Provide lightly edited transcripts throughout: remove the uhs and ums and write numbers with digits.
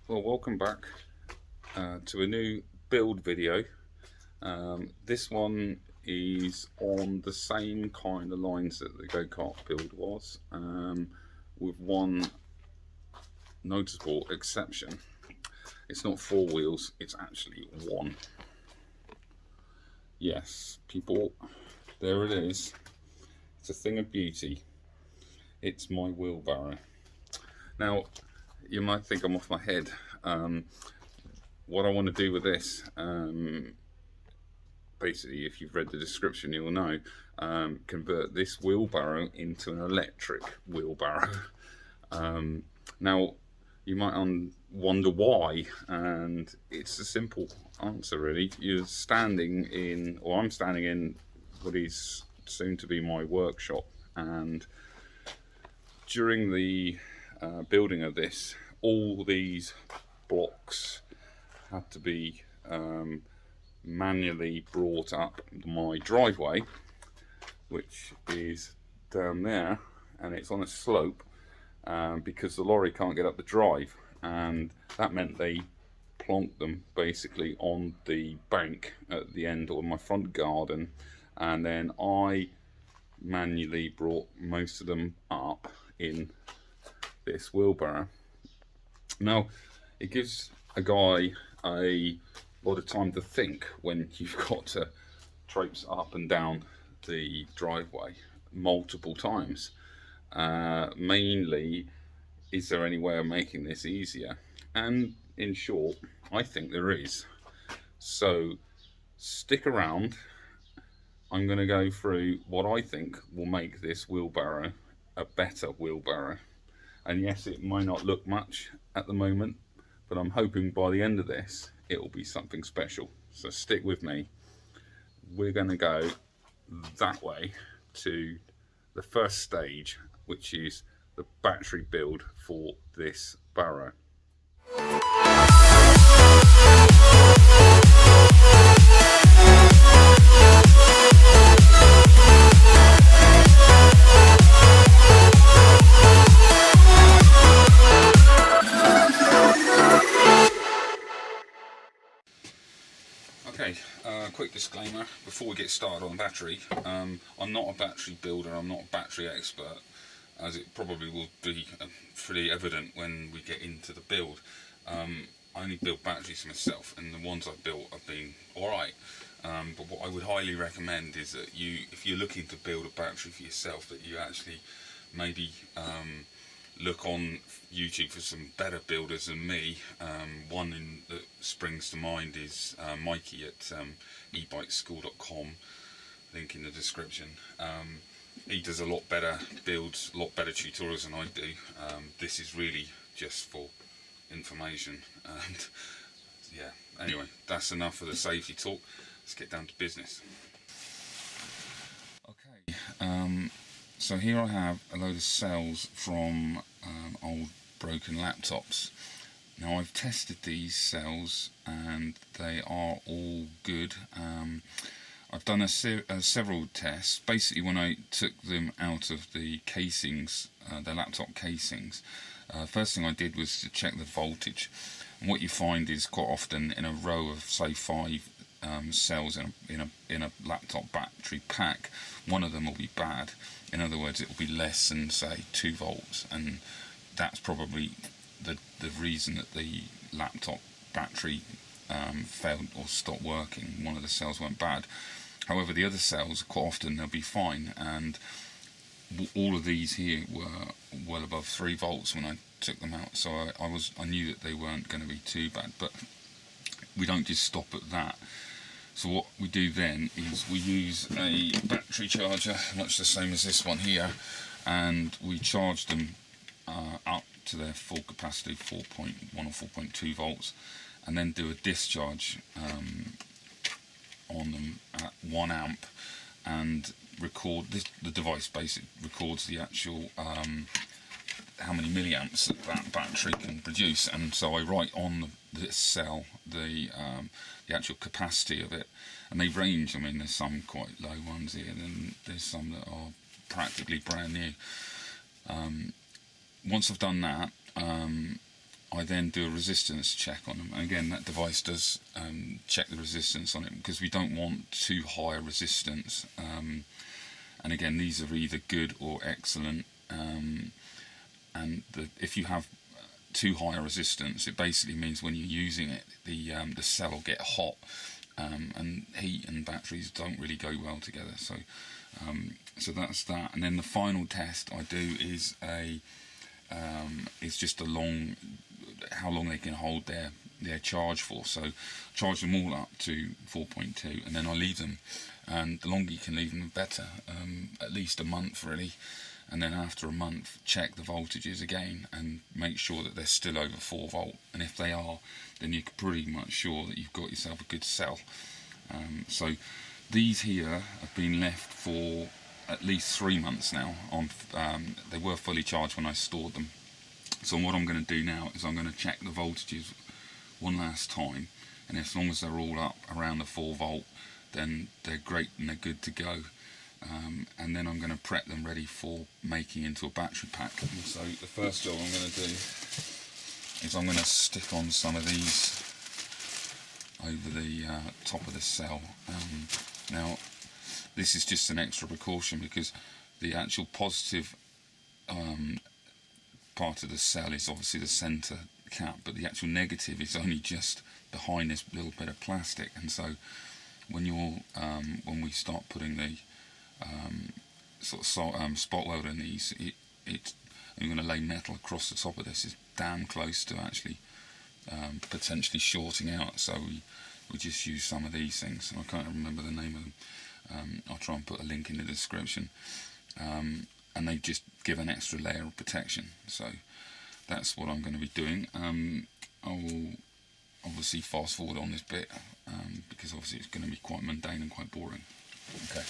Well, welcome back to a new build video. This one is on the same kind of lines that the go-kart build was, with one noticeable exception. It's not four wheels, it's actually one. Yes, people, there it is. It's a thing of beauty. It's my wheelbarrow. Now, you might think I'm off my head. What I want to do with this, basically, if you've read the description, you'll know, convert this wheelbarrow into an electric wheelbarrow. Now, you might wonder why, and it's a simple answer really. You're standing in, or I'm standing in, what is soon to be my workshop, and during the building of this, all these blocks had to be manually brought up my driveway, which is down there, and it's on a slope because the lorry can't get up the drive, and that meant they plonked them basically on the bank at the end of my front garden, and then I manually brought most of them up in this wheelbarrow. Now, it gives a guy a lot of time to think when you've got to traipse up and down the driveway multiple times. Mainly, is there any way of making this easier? And in short, I think there is. So stick around. I'm going to go through what I think will make this wheelbarrow a better wheelbarrow. And yes, it might not look much at the moment, but I'm hoping by the end of this it will be something special. So stick with me. We're going to go that way to the first stage, which is the battery build for this barrow. Okay, quick disclaimer before we get started on battery. I'm not a battery builder, I'm not a battery expert, as it probably will be pretty evident when we get into the build. I only build batteries myself, and the ones I've built have been alright. But what I would highly recommend is that if you're looking to build a battery for yourself, that you actually maybe look on YouTube for some better builders than me. One that springs to mind is Mikey at ebikeschool.com, link in the description. He does a lot better builds, a lot better tutorials than I do. This is really just for information, and yeah, anyway, that's enough of the safety talk. Let's get down to business. Okay, so here I have a load of cells from old broken laptops. Now, I've tested these cells and they are all good. I've done several tests. Basically, when I took them out of the casings, the laptop casings, first thing I did was to check the voltage. And what you find is quite often in a row of say 5 cells in a laptop battery pack, one of them will be bad. In other words, it will be less than say 2 volts, and that's probably the reason that the laptop battery failed or stopped working. One of the cells went bad. However, the other cells, quite often they'll be fine, and all of these here were well above 3 volts when I took them out, so I knew that they weren't going to be too bad. But we don't just stop at that. So what we do then is we use a battery charger, much the same as this one here, and we charge them up to their full capacity, 4.1 or 4.2 volts, and then do a discharge on them at 1 amp, and record this. The device basically records the actual how many milliamps that battery can produce, and so I write on this cell the actual capacity of it, and they range. I mean, there's some quite low ones here, and there's some that are practically brand new. Once I've done that, I then do a resistance check on them. And again, that device does check the resistance on it, because we don't want too high a resistance. And again, these are either good or excellent. If you have too high a resistance, it basically means when you're using it, the cell will get hot, and heat and batteries don't really go well together. So that's that. And then the final test I do is just how long they can hold their charge for. So charge them all up to 4.2, and then I leave them. And the longer you can leave them, the better. At least a month, really. And then after a month, check the voltages again and make sure that they're still over 4 volt. And if they are, then you're pretty much sure that you've got yourself a good cell. So these here have been left for at least 3 months now. They were fully charged when I stored them. So what I'm going to do now is I'm going to check the voltages one last time, and as long as they're all up around the 4 volt, then they're great and they're good to go. And then I'm going to prep them ready for making into a battery pack. And so the first job I'm going to do is I'm going to stick on some of these over the top of the cell. Now this is just an extra precaution, because the actual positive part of the cell is obviously the centre cap, but the actual negative is only just behind this little bit of plastic. And so when we start putting the spot weld in these, I'm going to lay metal across the top of this. Is damn close to actually potentially shorting out. So we just use some of these things. I can't remember the name of them. I'll try and put a link in the description. And they just give an extra layer of protection. So that's what I'm going to be doing. I will obviously fast forward on this bit, because obviously it's going to be quite mundane and quite boring. Okay.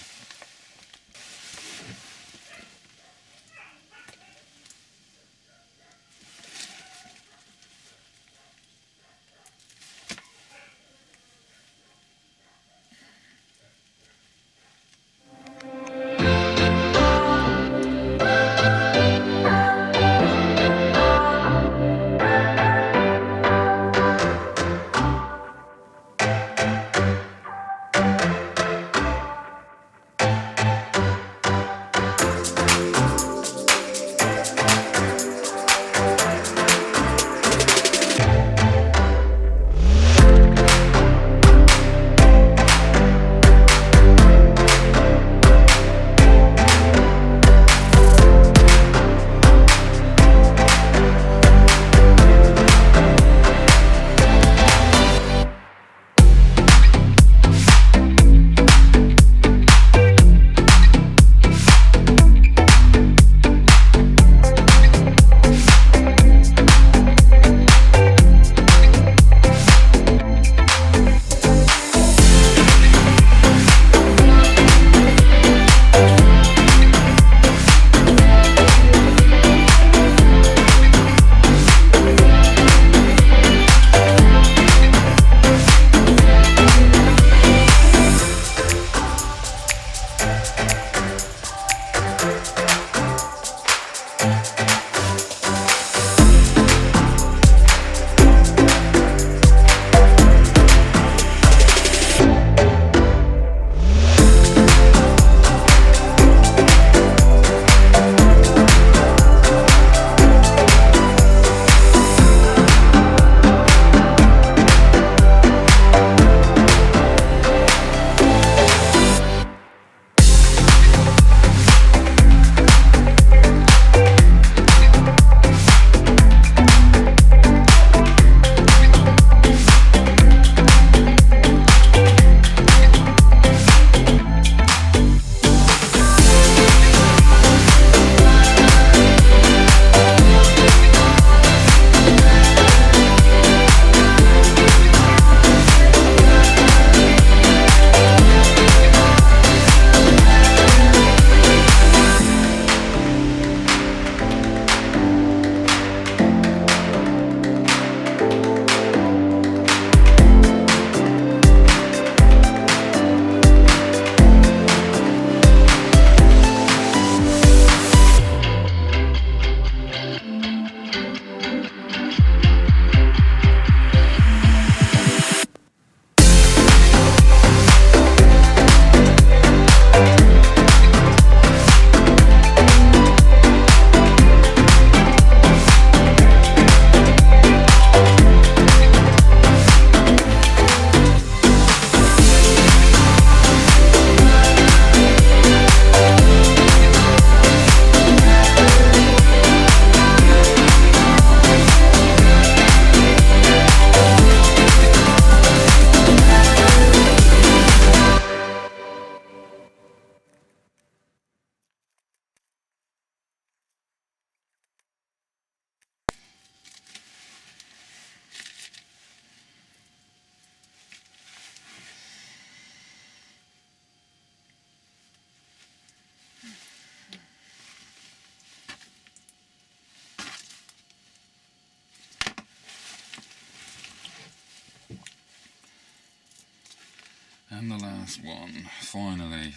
And the last one, finally.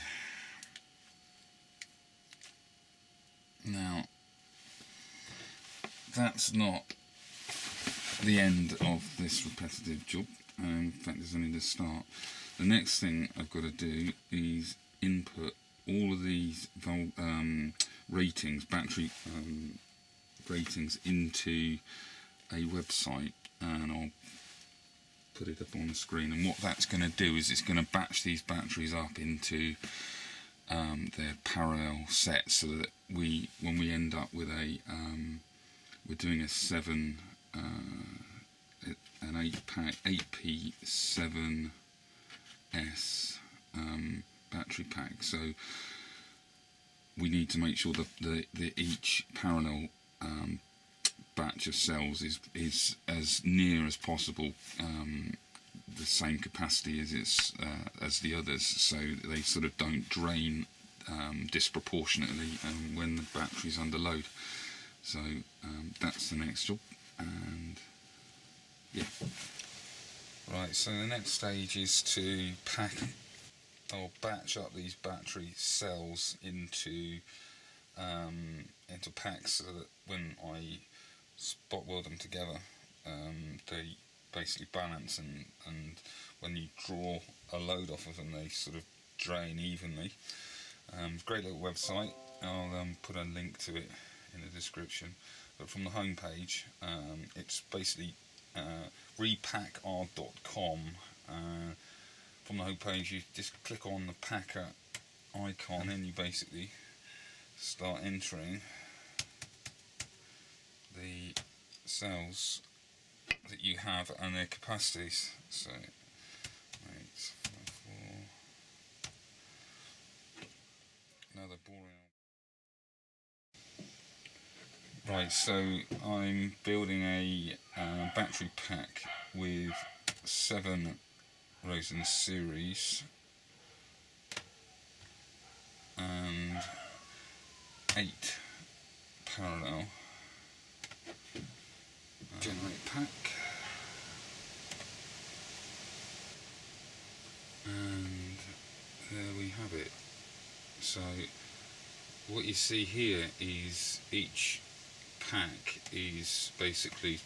Now, that's not the end of this repetitive job. In fact, it's only the start. The next thing I've got to do is input all of these ratings, battery ratings, into a website, and I'll put it up on the screen. And what that's going to do is it's going to batch these batteries up into their parallel sets, so that when we end up with we're doing a 7 an 8P7S battery pack. So we need to make sure that the each parallel batch of cells is as near as possible the same capacity as the others, so they sort of don't drain disproportionately when the battery's under load. So that's the next job. And yeah, right, so the next stage is to pack or batch up these battery cells into packs, so that when I spot weld them together, they basically balance, and when you draw a load off of them, they sort of drain evenly. Great little website. I'll put a link to it in the description. But from the home page, it's basically repackr.com. From the home page, you just click on the packer icon, and then you basically start entering the cells that you have and their capacities. So 8, 4, another boring. Right, so I'm building a battery pack with 7 rows in series and 8 parallel. Generate pack, and there we have it. So what you see here is each pack is basically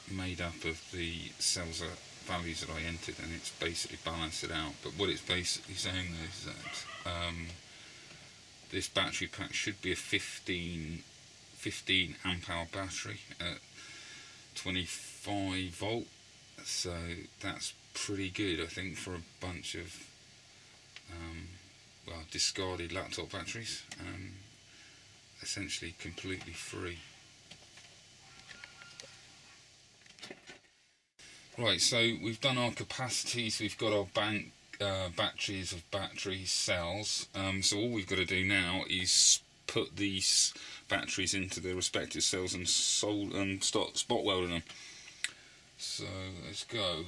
made up of the cells values that I entered, and it's basically balanced it out. But what it's basically saying is that this battery pack should be a 15 amp hour battery at 25 volt, so that's pretty good, I think, for a bunch of discarded laptop batteries, essentially completely free. Right, so we've done our capacities, we've got our batteries of battery cells, so all we've got to do now is put these batteries into their respective cells and start spot welding them. So let's go.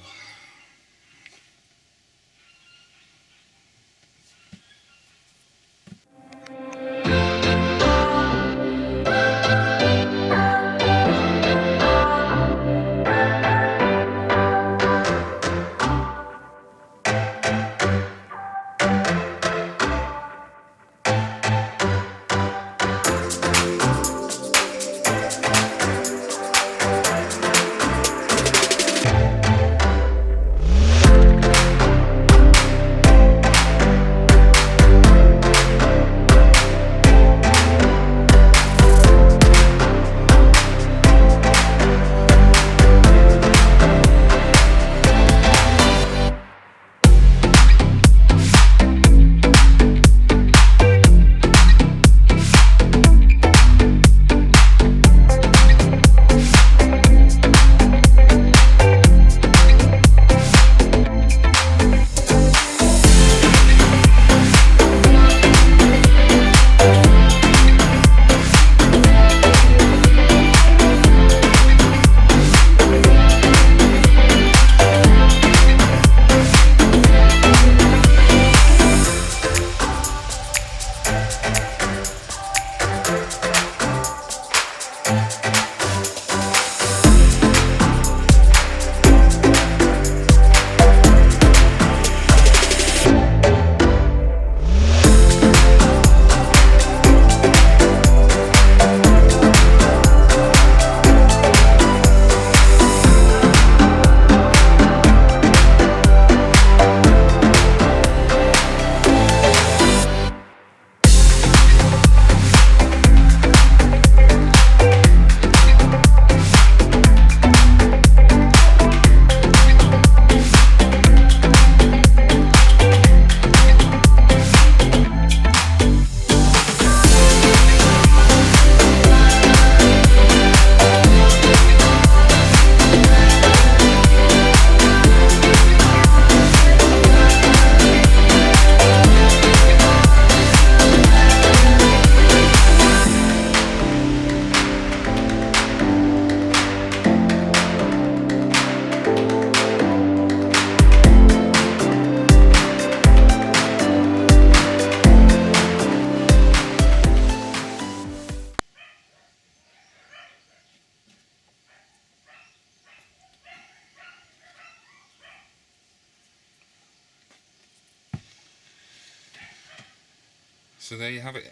So there you have it.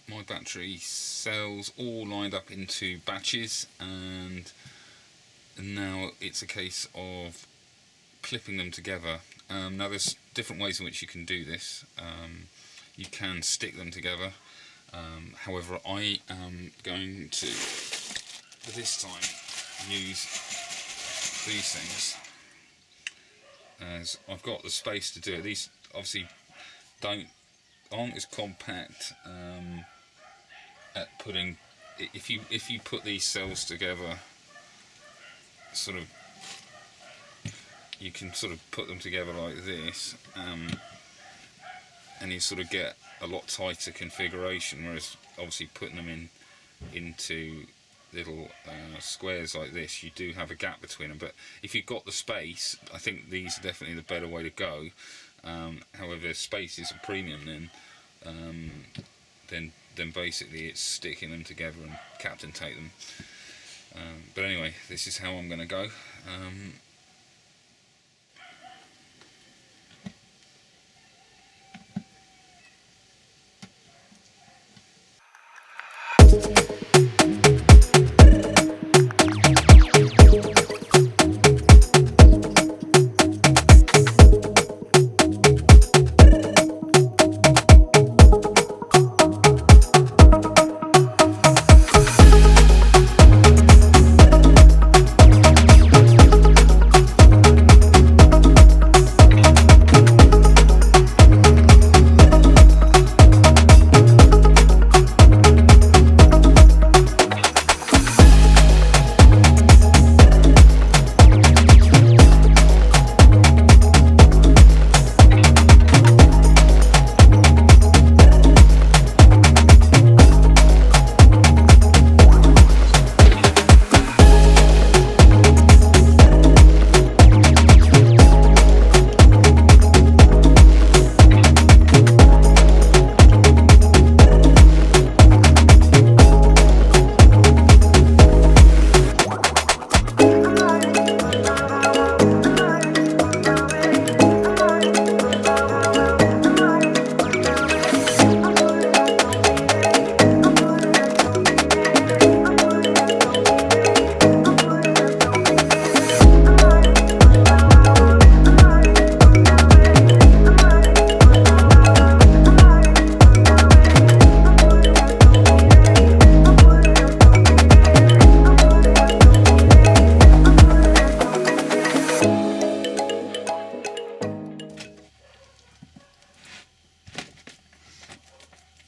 My battery cells all lined up into batches, and now it's a case of clipping them together. Now there's different ways in which you can do this. You can stick them together. However, I am going to, for this time, use these things, as I've got the space to do it. These obviously aren't as compact at putting. If you put these cells together, sort of, you can sort of put them together like this, and you sort of get a lot tighter configuration. Whereas obviously putting them into little squares like this, you do have a gap between them. But if you've got the space, I think these are definitely the better way to go. However, if space is a premium, then basically it's sticking them together and captain tape them. But anyway, this is how I'm going to go.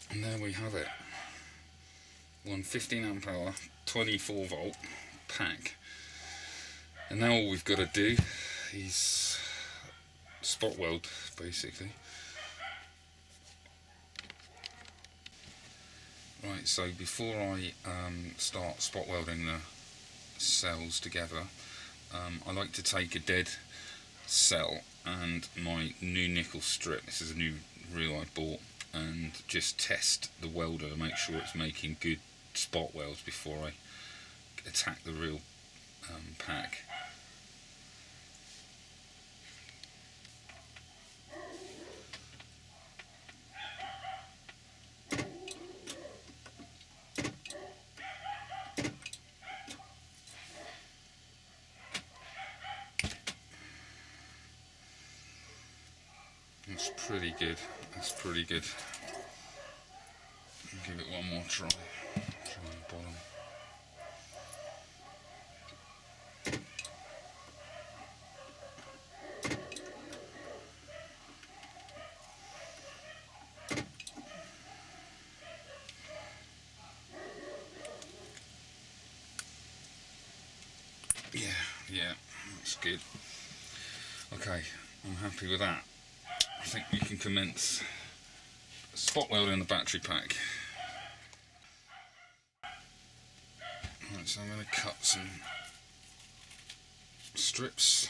And there we have it. One 15 amp hour, 24 volt pack. And now all we've got to do is spot weld, basically. Right, so before I start spot welding the cells together, I like to take a dead cell and my new nickel strip, this is a new reel I bought, and just test the welder to make sure it's making good spot welds before I attack the real pack. That's pretty good. That's pretty good. Give it one more try. Try the bottom. Yeah, that's good. Okay, I'm happy with that. I think we can commence spot welding the battery pack. Right, so I'm going to cut some strips.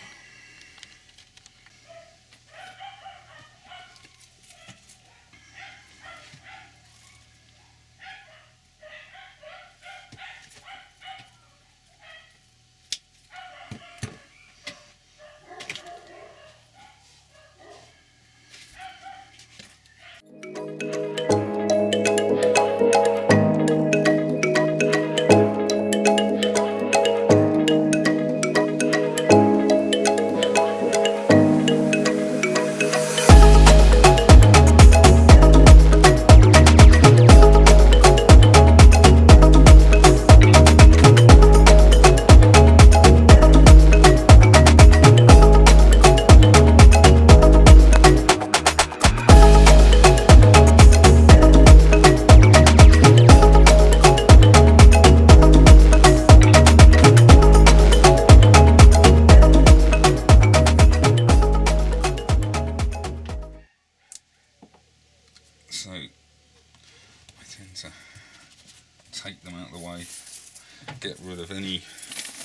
get rid of any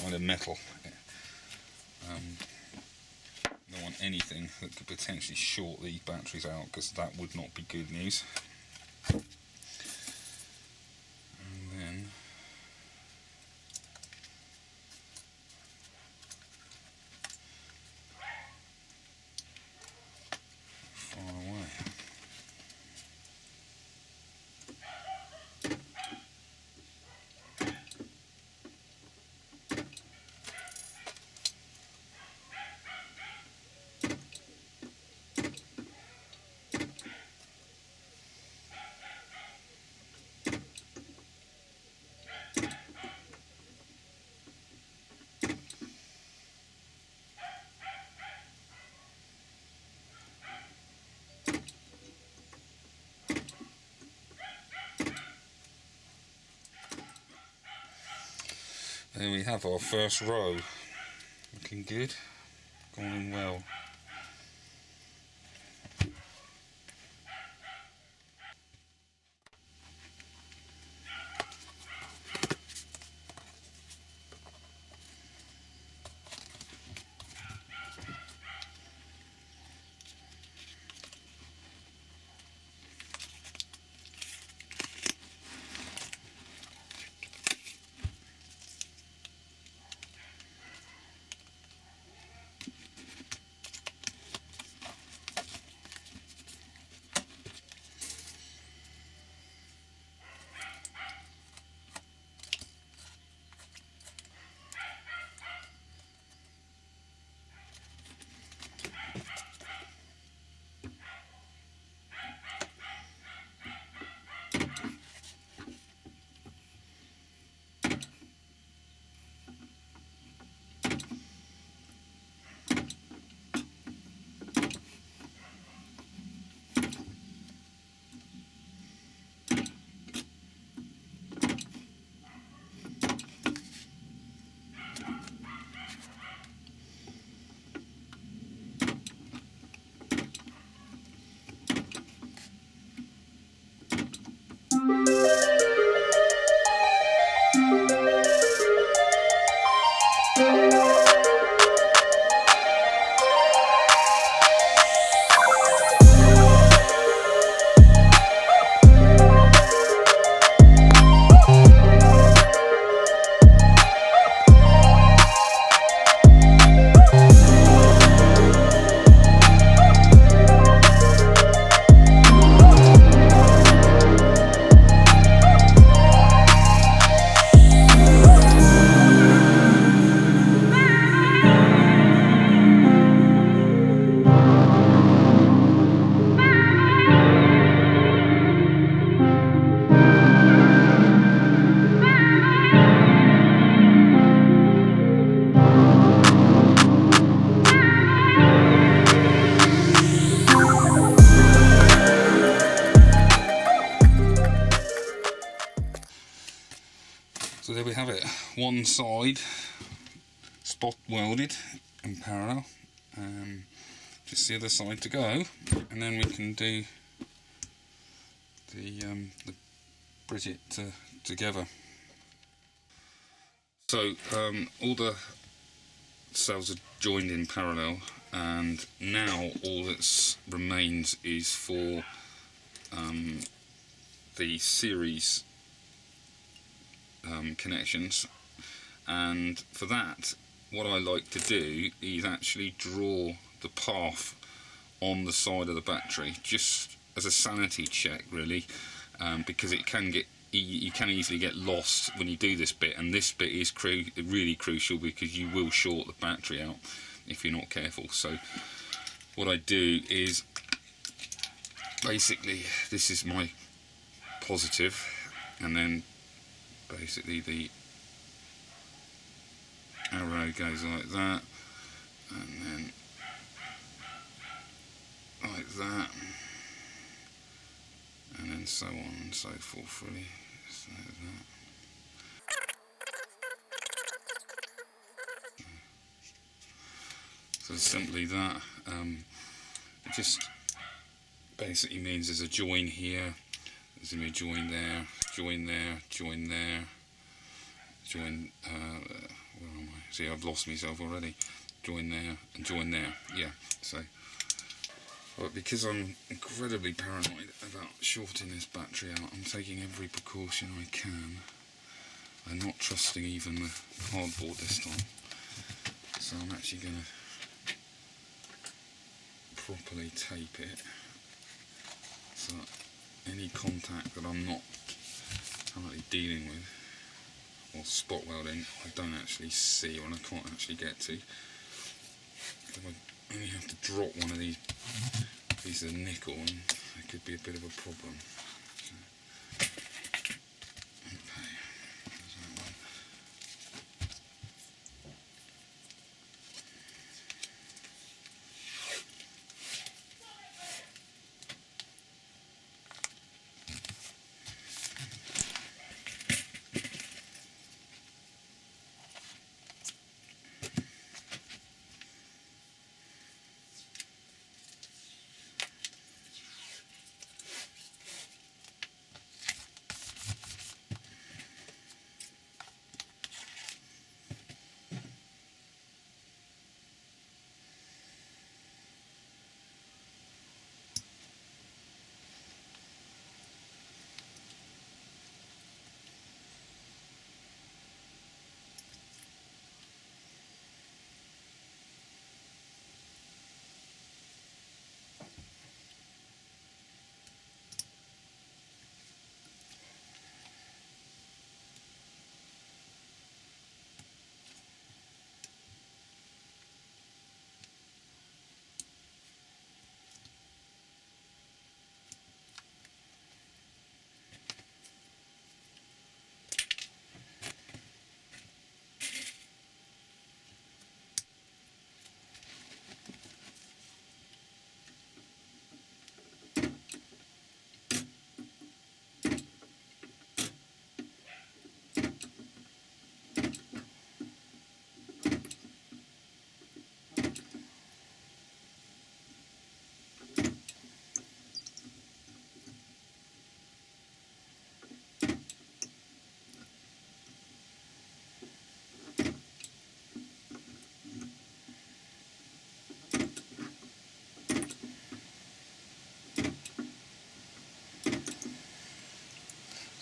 kind of metal. Don't want anything that could potentially short these batteries out, because that would not be good news. And then far away. There we have our first row, looking good, going in well. So there we have it, one side spot welded in parallel, just the other side to go, and then we can do the bridge it together. So all the cells are joined in parallel, and now all that remains is for the series connections, and for that what I like to do is actually draw the path on the side of the battery, just as a sanity check really, because it can get, you can easily get lost when you do this bit, and this bit is really crucial because you will short the battery out if you're not careful. So what I do is basically, this is my positive, and then basically the arrow goes like that, and then like that, and then so on and so forth really. So that. So simply that. It just basically means there's a join here, there's going to be a join there, join there, join there, join, where am I? See, I've lost myself already. Join there and join there, yeah. So, but because I'm incredibly paranoid about shorting this battery out, I'm taking every precaution I can. I'm not trusting even the cardboard this time. So I'm actually going to properly tape it, so that any contact that I'm not currently dealing with, or spot welding, I don't actually see, or I can't actually get to. If I only have to drop one of these pieces of nickel, and it could be a bit of a problem. So, okay, there's that one.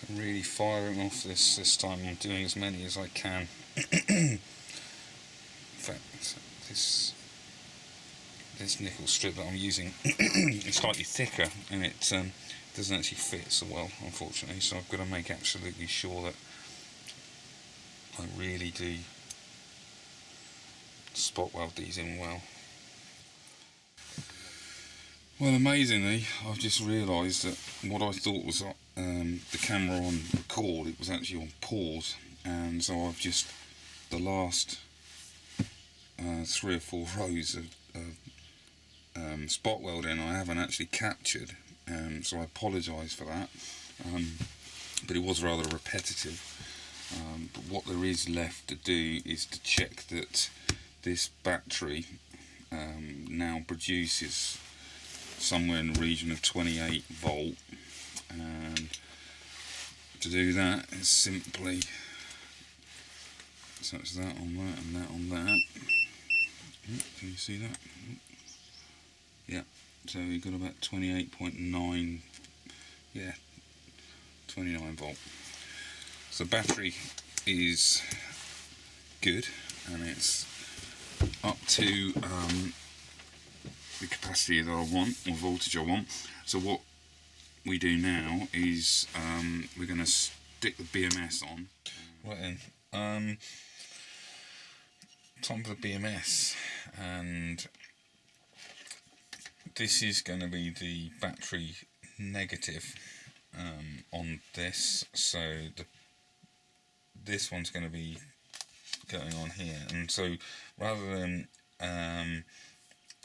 I'm really firing off this time. I'm doing as many as I can. In fact, this nickel strip that I'm using is slightly thicker, and it doesn't actually fit so well, unfortunately. So I've got to make absolutely sure that I really do spot weld these in well. Well, amazingly, I've just realised that what I thought was the camera on record, it was actually on pause, and so I've just, the last 3 or 4 rows of spot welding I haven't actually captured, so I apologise for that, but it was rather repetitive. But what there is left to do is to check that this battery now produces somewhere in the region of 28 volt, and to do that is simply touch that on that and that on that. Can you see that? Yeah, so we've got about 28.9, yeah, 29 volt. So the battery is good, and it's up to the capacity that I want, or voltage I want. So what we do now is we're going to stick the BMS on. Right then, time for the BMS, and this is going to be the battery negative on this. So this one's going to be going on here, and so rather than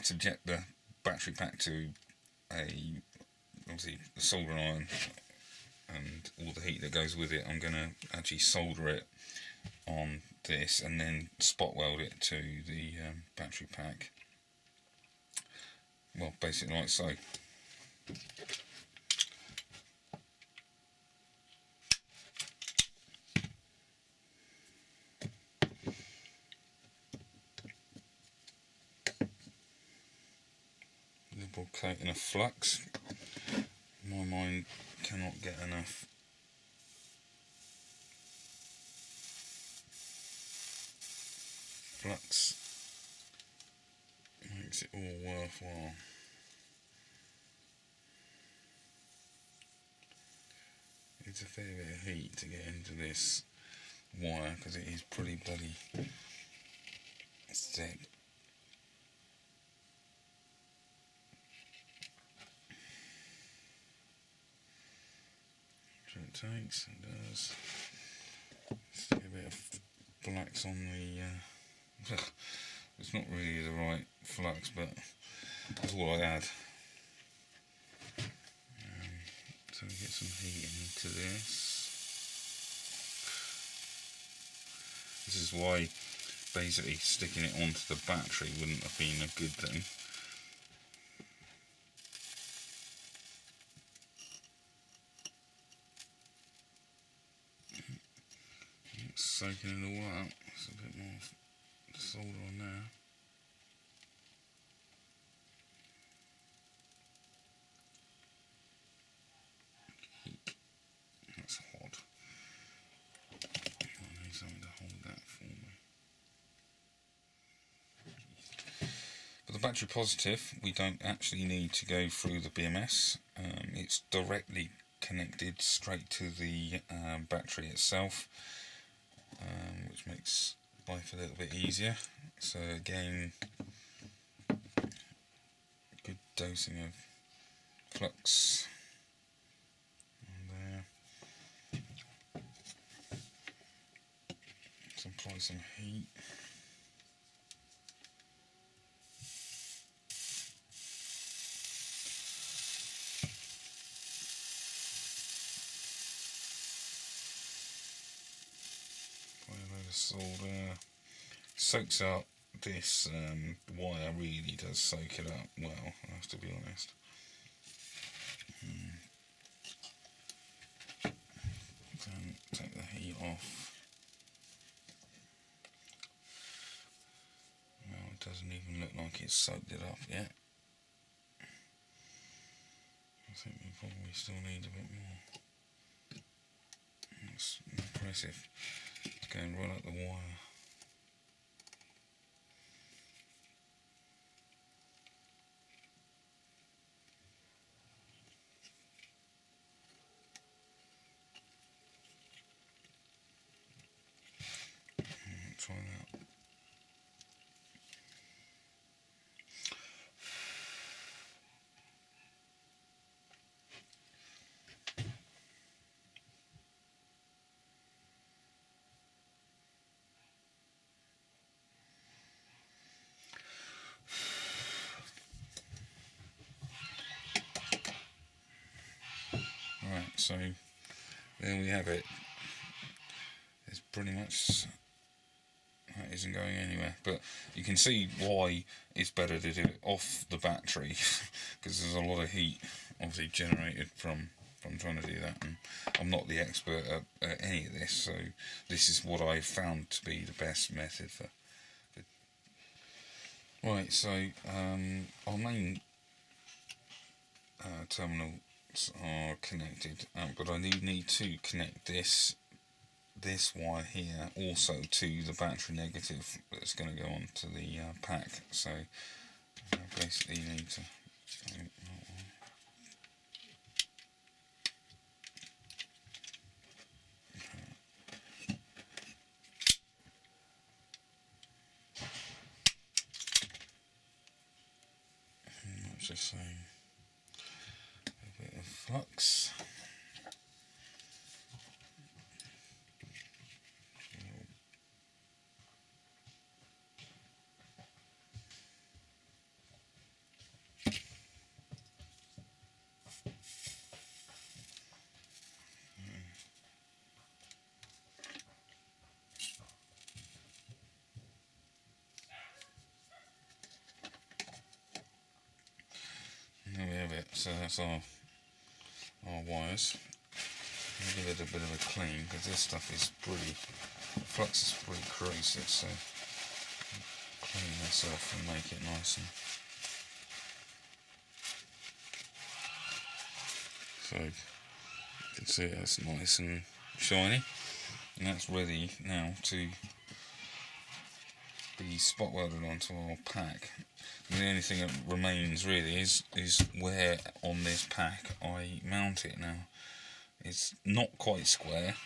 subject the battery pack to obviously the soldering iron and all the heat that goes with it, I'm going to actually solder it on this and then spot weld it to the battery pack. Well, basically like so. double coating of flux. My mind cannot get enough. Flux makes it all worthwhile. It's a fair bit of heat to get into this wire because it is pretty bloody thick. So it takes, it does. Stick a bit of flux on the. It's not really the right flux, but that's all I had. So we get some heat into this. This is why basically sticking it onto the battery wouldn't have been a good thing. It's soaking it all up. There's a bit more solder on there. That's hot. I need something to hold that for me. For the battery positive, we don't actually need to go through the BMS. It's directly connected straight to the battery itself, which makes life a little bit easier. So again, good dosing of flux on there. Let's apply some heat. Apply a load of solder. Soaks up this wire, really does soak it up well, I have to be honest. Then take the heat off. Well, it doesn't even look like it's soaked it up yet. I think we probably still need a bit more. It's impressive. It's going right up the wire. Try that. Right, so there we have it. It's pretty much, that isn't going anywhere, but you can see why it's better to do it off the battery because there's a lot of heat obviously generated from trying to do that, and I'm not the expert at any of this, so this is what I found to be the best method for. Right, so our main terminals are connected, but I need to connect this wire here also to the battery negative that's going to go on to the pack. So I basically need to just saying a bit of flux. There we have it. So that's our wires. I'll give it a bit of a clean because this stuff is pretty, the flux is pretty corrosive, so clean this off and make it nice and So you can see that's nice and shiny, and that's ready now to be spot welded onto our pack. And the only thing that remains really is where on this pack I mount it now. It's not quite square,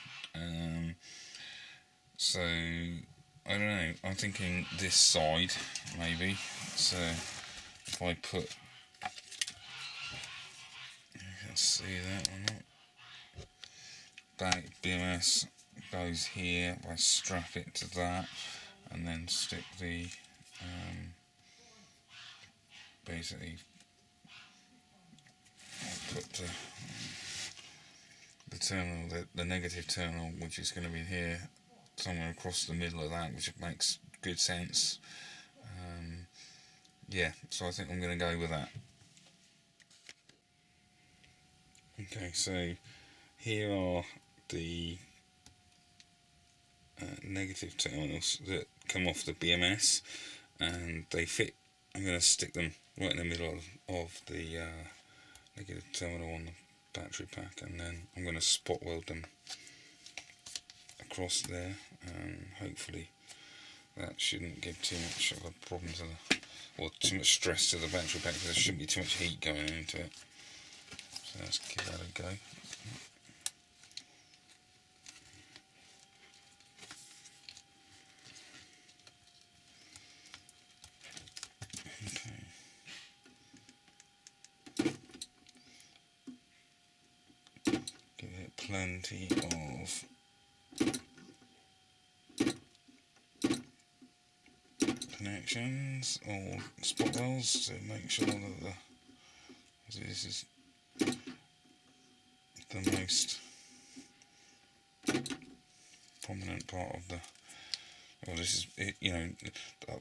so I don't know, I'm thinking this side maybe. So if I put, you can see that or not, back BMS goes here, I strap it to that and then stick the basically I'll put the terminal, the negative terminal, which is going to be here somewhere across the middle of that, which makes good sense. Yeah, so I think I'm going to go with that. Okay, so here are the negative terminals that come off the BMS, and they fit. I'm going to stick them right in the middle of the negative terminal on the battery pack, and then I'm going to spot weld them across there, and hopefully that shouldn't give too much of a problem to or too much stress to the battery pack, because there shouldn't be too much heat going into it. So let's give that a go. Okay. Give it plenty of connections or spot welds to make sure that this is the most prominent part of the, well, this is it, you know,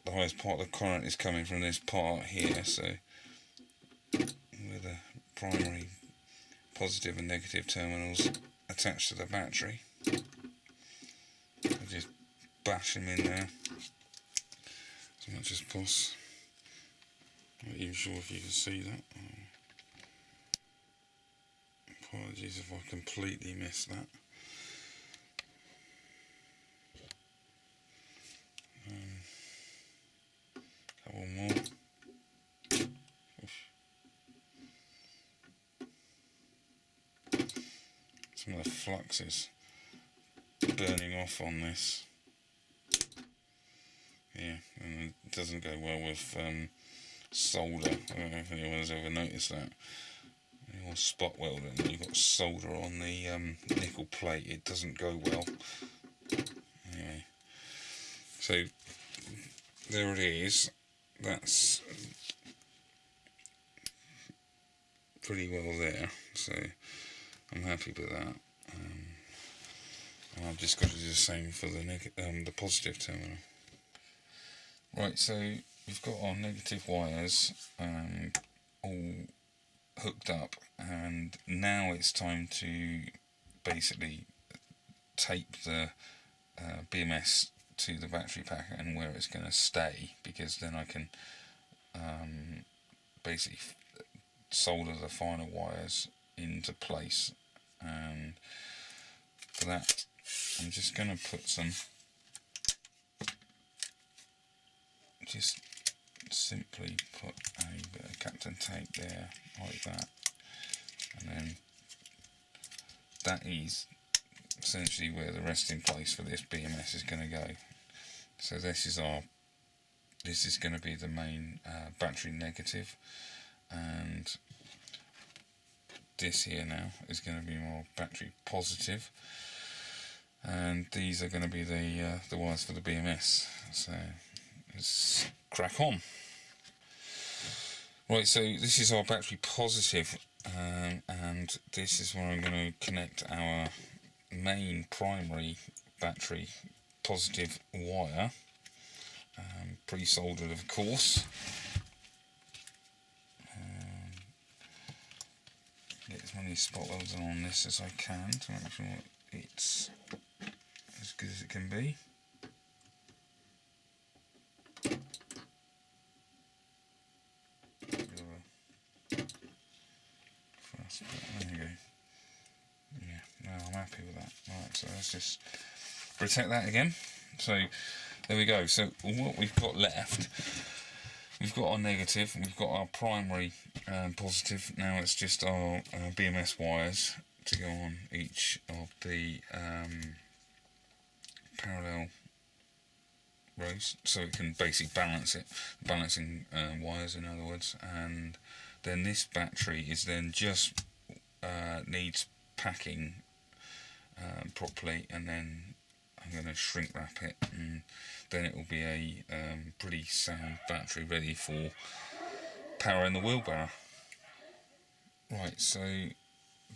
the highest part of the current is coming from this part here, so with the primary positive and negative terminals attached to the battery, I just bash them in there as much as possible. Not even sure if you can see that. Apologies if I completely missed that. Couple more. Some of the flux is burning off on this. Yeah, and it doesn't go well with solder. I don't know if anyone's ever noticed that. You're spot welding and you've got solder on the nickel plate, it doesn't go well. Anyway, so there it is. That's pretty well there, so I'm happy with that. And I've just got to do the same for the positive terminal. Right, so we've got our negative wires all hooked up, and now it's time to basically tape the BMS to the battery pack and where it's going to stay, because then I can basically solder the final wires into place. And for that I'm just going to put some, just simply put a bit of Captain tape there like that, and then that is essentially where the resting place for this BMS is going to go. So this is going to be the main battery negative, and this here now is going to be more battery positive, and these are going to be the wires for the BMS. So let's crack on. Right, so this is our battery positive, and this is where I'm going to connect our main primary battery positive wire, pre-soldered of course. Get as many spot welds on this as I can to make sure it's as good as it can be. There you go. happy with that. Right, so let's just protect that again. So there we go. So what we've got left, we've got our negative, we've got our primary positive. Now it's just our BMS wires to go on each of the parallel rows, so it can basically balance it, balancing wires in other words. And then this battery is then just needs packing properly, and then I'm going to shrink wrap it, and then it will be a pretty sound battery ready for powering the wheelbarrow. Right, so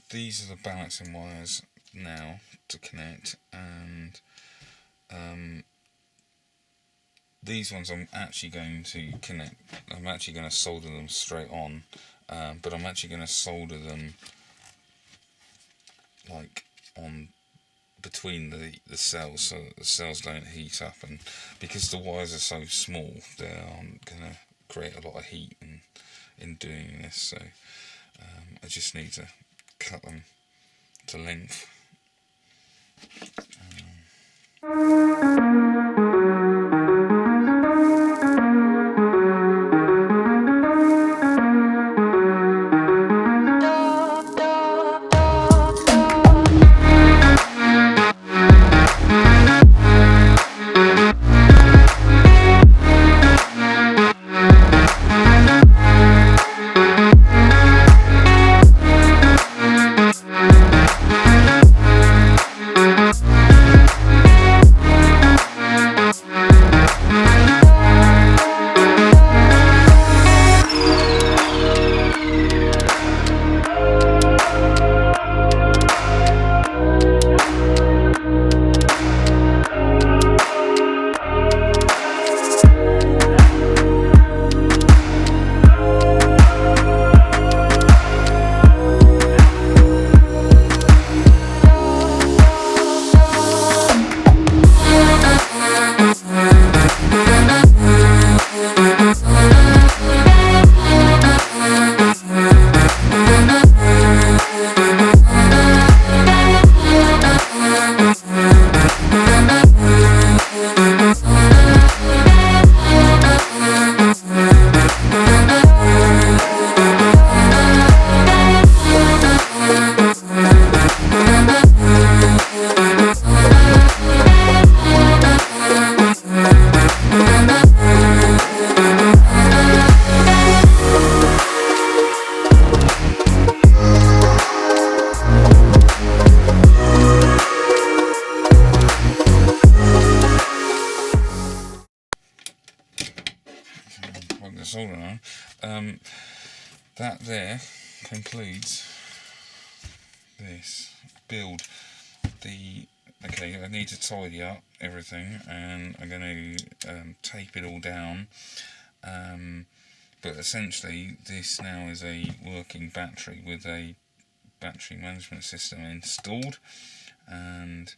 these are the balancing wires now to connect, and these ones I'm actually going to connect. I'm actually going to solder them straight on, but I'm actually going to solder them like on between the cells, so that the cells don't heat up, and because the wires are so small, they're going to create a lot of heat in doing this. So I just need to cut them to length. Solder on. That there concludes this build. Okay, I need to tidy up everything, and I'm going to tape it all down. But essentially, this now is a working battery with a battery management system installed. And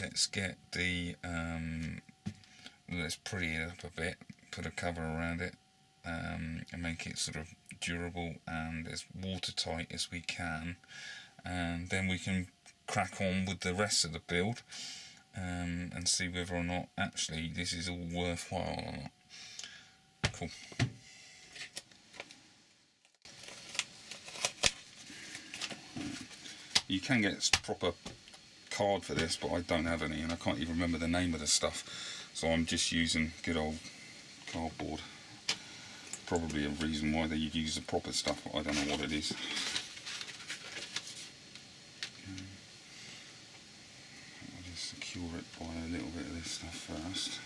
let's get the let's pretty it up a bit. Put a cover around it and make it sort of durable and as watertight as we can, and then we can crack on with the rest of the build and see whether or not actually this is all worthwhile or not. Cool. You can get a proper card for this, but I don't have any, and I can't even remember the name of the stuff, so I'm just using good old cardboard. Probably a reason why they use the proper stuff, but I don't know what it is. I'll just secure it by a little bit of this stuff first.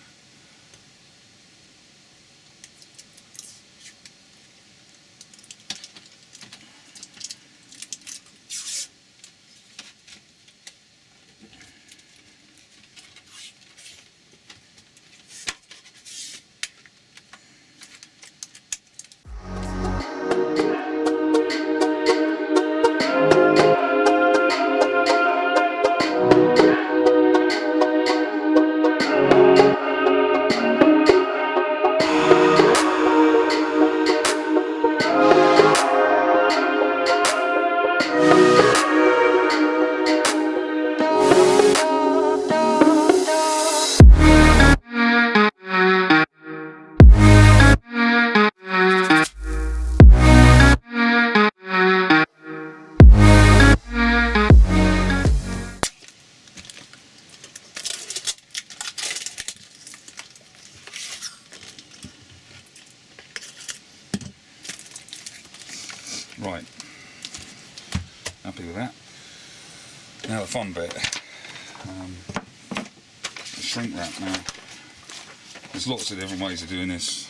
Right, happy with that. Now the fun bit, the shrink wrap. Now there's lots of different ways of doing this.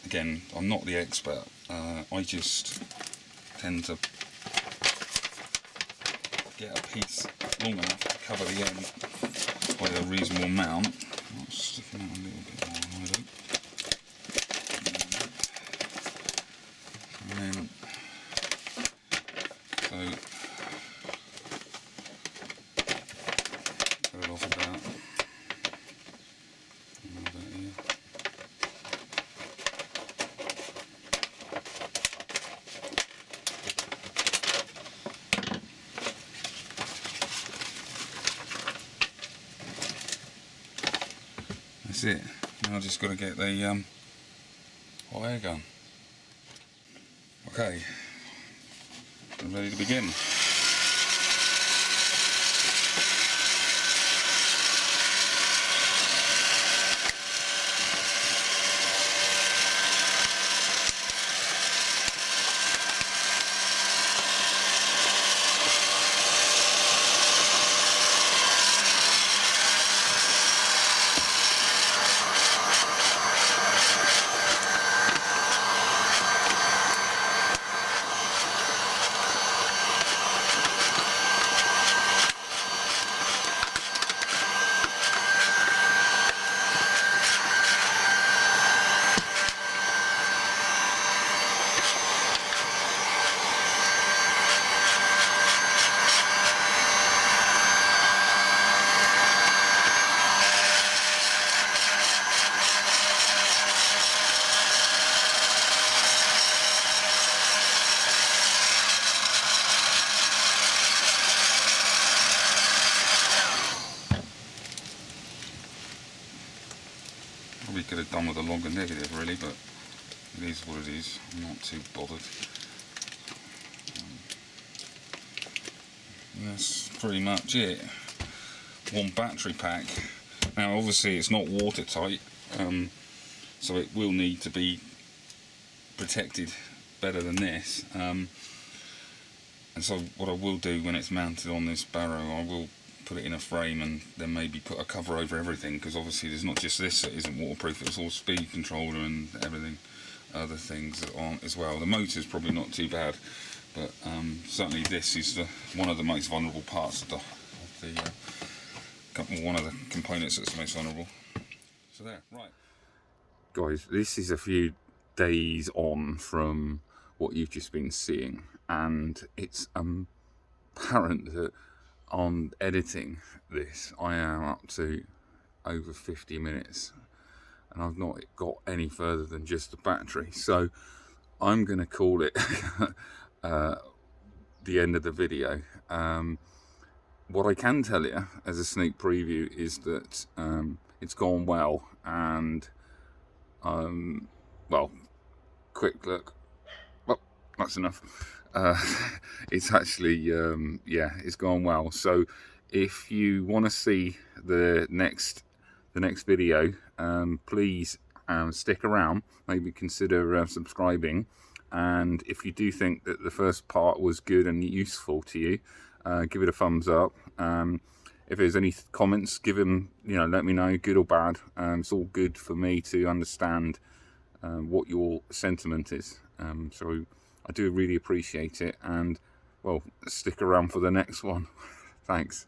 Again, I'm not the expert. I just tend to get a piece long enough to cover the end by a reasonable amount. I'll stick it out a little bit more, I don't. And then, so cut it off about. Here. That's it. Now I've just got to get the hot air gun. Okay, I'm ready to begin. Probably could have done with a longer negative really, but it is what it is. I'm not too bothered. That's pretty much it. One battery pack. Now obviously it's not watertight, so it will need to be protected better than this. And so what I will do when it's mounted on this barrow, I will put it in a frame and then maybe put a cover over everything, because obviously there's not just this that isn't waterproof, it's all speed controller and everything, other things that aren't as well. The motor's probably not too bad, but certainly this is one of the most vulnerable parts of one of the components that's most vulnerable. So there, right. Guys, this is a few days on from what you've just been seeing, and it's apparent that on editing this I am up to over 50 minutes and I've not got any further than just the battery, so I'm going to call it the end of the video. What I can tell you as a sneak preview is that it's gone well, and well, quick look, well, that's enough. It's actually yeah, it's gone well. So if you want to see the next video, please stick around, maybe consider subscribing, and if you do think that the first part was good and useful to you, give it a thumbs up. If there's any comments, give them, let me know, good or bad. It's all good for me to understand what your sentiment is. So I do really appreciate it, and well, stick around for the next one. Thanks.